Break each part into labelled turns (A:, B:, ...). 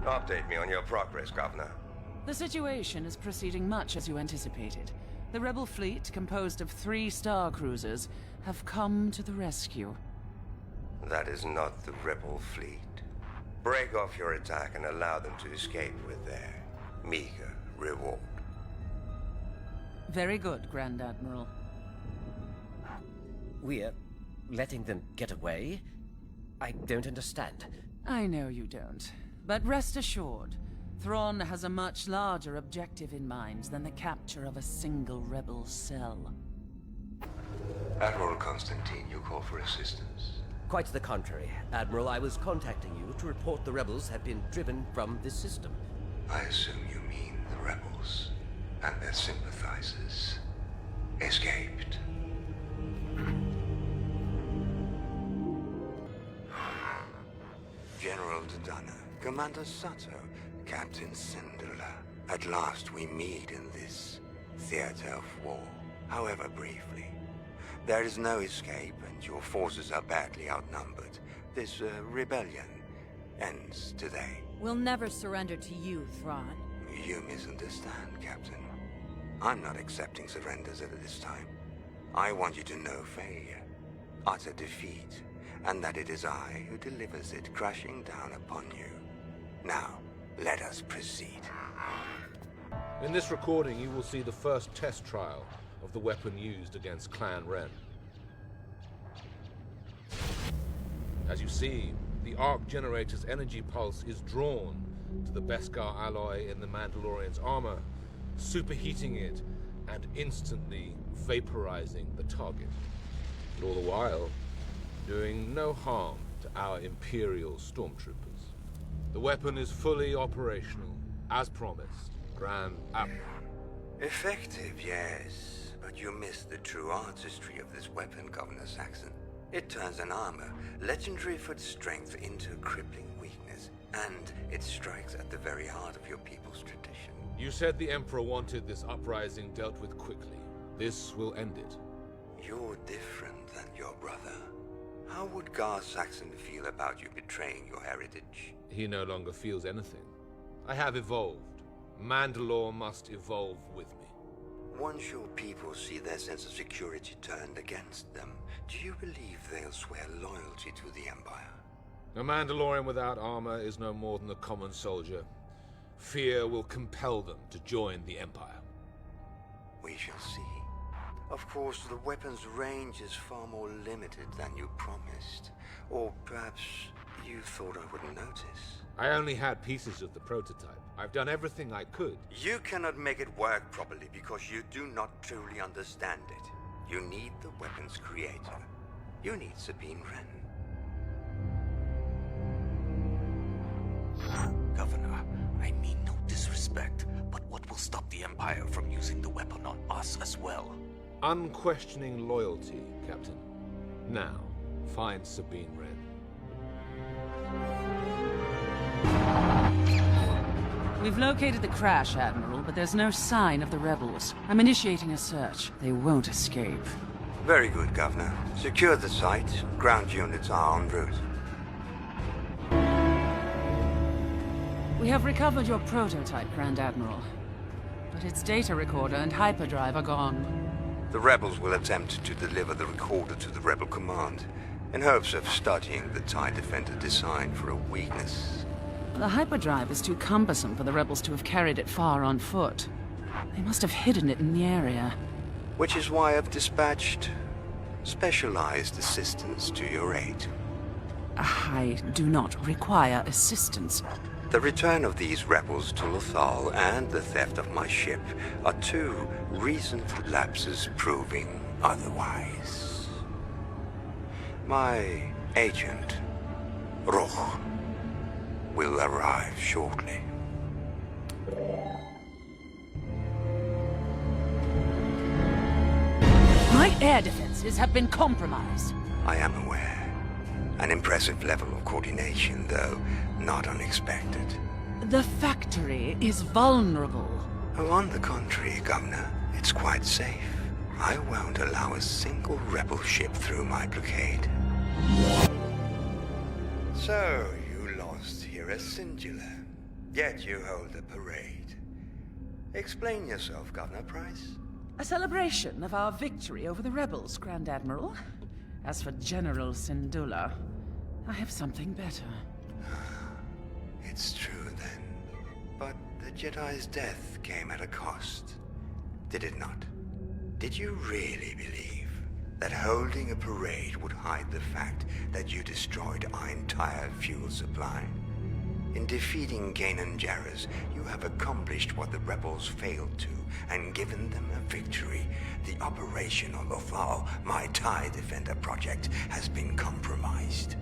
A: Update me on your progress, Governor.
B: The situation is proceeding much as you anticipated. The rebel fleet, composed of 3 star cruisers, have come to the rescue.
A: That is not the rebel fleet. Break off your attack and allow them to escape with their meager reward.
B: Very good, Grand Admiral.
C: We're letting them get away? I don't understand.
B: I know you don't. But rest assured, Thrawn has a much larger objective in mind than the capture of a single rebel cell.
A: Admiral Constantine, you call for assistance.
C: Quite the contrary. Admiral, I was contacting you to report the rebels have been driven from this system.
A: I assume you mean the rebels and their sympathizers escaped. General Dodonna, Commander Sato, Captain Syndulla. At last we meet in this theater of war, however briefly. There is no escape and your forces are badly outnumbered. This rebellion ends today.
D: We'll never surrender to you, Thrawn.
A: You misunderstand, Captain. I'm not accepting surrenders at this time. I want you to know failure, utter defeat, and that it is I who delivers it crashing down upon you. Now, let us proceed.
E: In this recording, you will see the first test trial of the weapon used against Clan Ren. As you see, the arc generator's energy pulse is drawn to the Beskar alloy in the Mandalorian's armor, superheating it and instantly vaporizing the target. But all the while, doing no harm to our Imperial stormtroopers. The weapon is fully operational, as promised, Grand Admiral.
A: Effective, yes, but you missed the true artistry of this weapon, Governor Saxon. It turns an armor, legendary for its strength, into crippling weakness, and it strikes at the very heart of your people's tradition.
E: You said the Emperor wanted this uprising dealt with quickly. This will end it.
A: You're different than your brother. How would Gar Saxon feel about you betraying your heritage?
E: He no longer feels anything. I have evolved. Mandalore must evolve with me.
A: Once your people see their sense of security turned against them, do you believe they'll swear loyalty to the Empire?
E: A Mandalorian without armor is no more than a common soldier. Fear will compel them to join the Empire.
A: We shall see. Of course, the weapon's range is far more limited than you promised. Or perhaps you thought I wouldn't notice.
E: I only had pieces of the prototype. I've done everything I could.
A: You cannot make it work properly because you do not truly understand it. You need the weapon's creator. You need Sabine Wren.
F: Governor, I mean no disrespect, but what will stop the Empire from using the weapon on us as well?
E: Unquestioning loyalty, Captain. Now, find Sabine Wren.
B: We've located the crash, Admiral, but there's no sign of the rebels. I'm initiating a search. They won't escape.
A: Very good, Governor. Secure the site. Ground units are en route.
B: We have recovered your prototype, Grand Admiral. But its data recorder and hyperdrive are gone.
A: The rebels will attempt to deliver the recorder to the rebel command, in hopes of studying the TIE Defender design for a weakness.
B: The hyperdrive is too cumbersome for the rebels to have carried it far on foot. They must have hidden it in the area.
A: Which is why I've dispatched specialized assistance to your aid.
B: I do not require assistance.
A: The return of these rebels to Lothal and the theft of my ship are two recent lapses proving otherwise. My agent, Roch, will arrive shortly.
B: My air defenses have been compromised.
A: I am aware. An impressive level of coordination, though not unexpected.
B: The factory is vulnerable.
A: Oh, on the contrary, Governor, it's quite safe. I won't allow a single rebel ship through my blockade. So, you lost here a singular, yet you hold a parade. Explain yourself, Governor Price.
B: A celebration of our victory over the rebels, Grand Admiral. As for General Syndulla, I have something better.
A: It's true then. But the Jedi's death came at a cost. Did it not? Did you really believe that holding a parade would hide the fact that you destroyed our entire fuel supply? In defeating Kanan Jarrus, you have accomplished what the rebels failed to, and given them a victory. The operational Lothal, my TIE Defender project, has been compromised.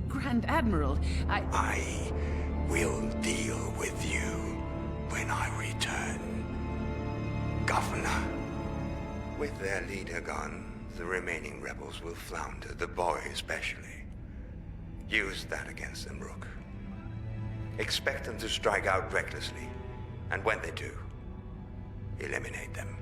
B: Grand Admiral,
A: I will deal with you when I return. Governor. With their leader gone, the remaining rebels will flounder, the boy especially. Use that against them, Rook. Expect them to strike out recklessly, and when they do, eliminate them.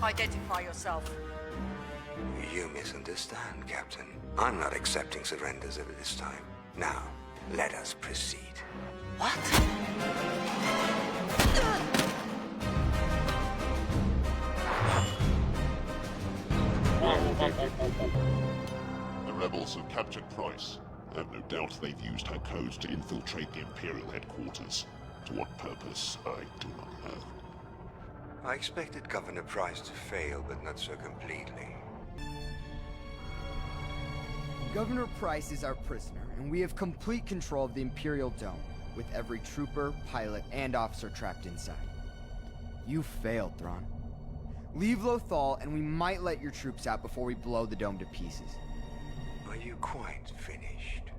D: Identify yourself.
A: You misunderstand, Captain. I'm not accepting surrenders at this time. Now, let us proceed.
D: What?
G: The rebels have captured Price. I have no doubt they've used her code to infiltrate the Imperial headquarters. To what purpose, I do not know.
A: I expected Governor Price to fail, but not so completely.
H: Governor Price is our prisoner, and we have complete control of the Imperial Dome, with every trooper, pilot, and officer trapped inside. You failed, Thrawn. Leave Lothal, and we might let your troops out before we blow the dome to pieces.
A: Are you quite finished?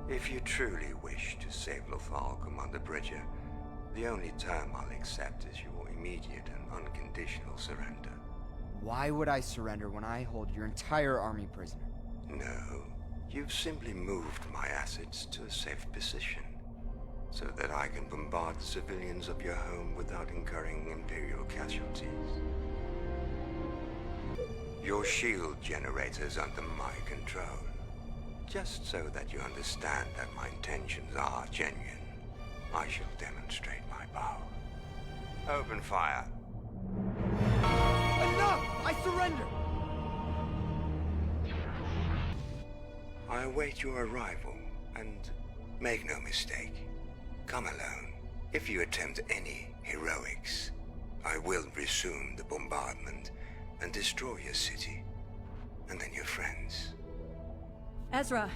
A: If you truly wish to save Lothal, Commander Bridger, the only term I'll accept is your immediate and unconditional surrender.
H: Why would I surrender when I hold your entire army prisoner?
A: No, you've simply moved my assets to a safe position, so that I can bombard the civilians of your home without incurring Imperial casualties. Your shield generator is under my control, just so that you understand that my intentions are genuine. I shall demonstrate my power. Open fire.
H: Enough! I surrender!
A: I await your arrival, and make no mistake, come alone. If you attempt any heroics, I will resume the bombardment and destroy your city, and then your friends.
D: Ezra,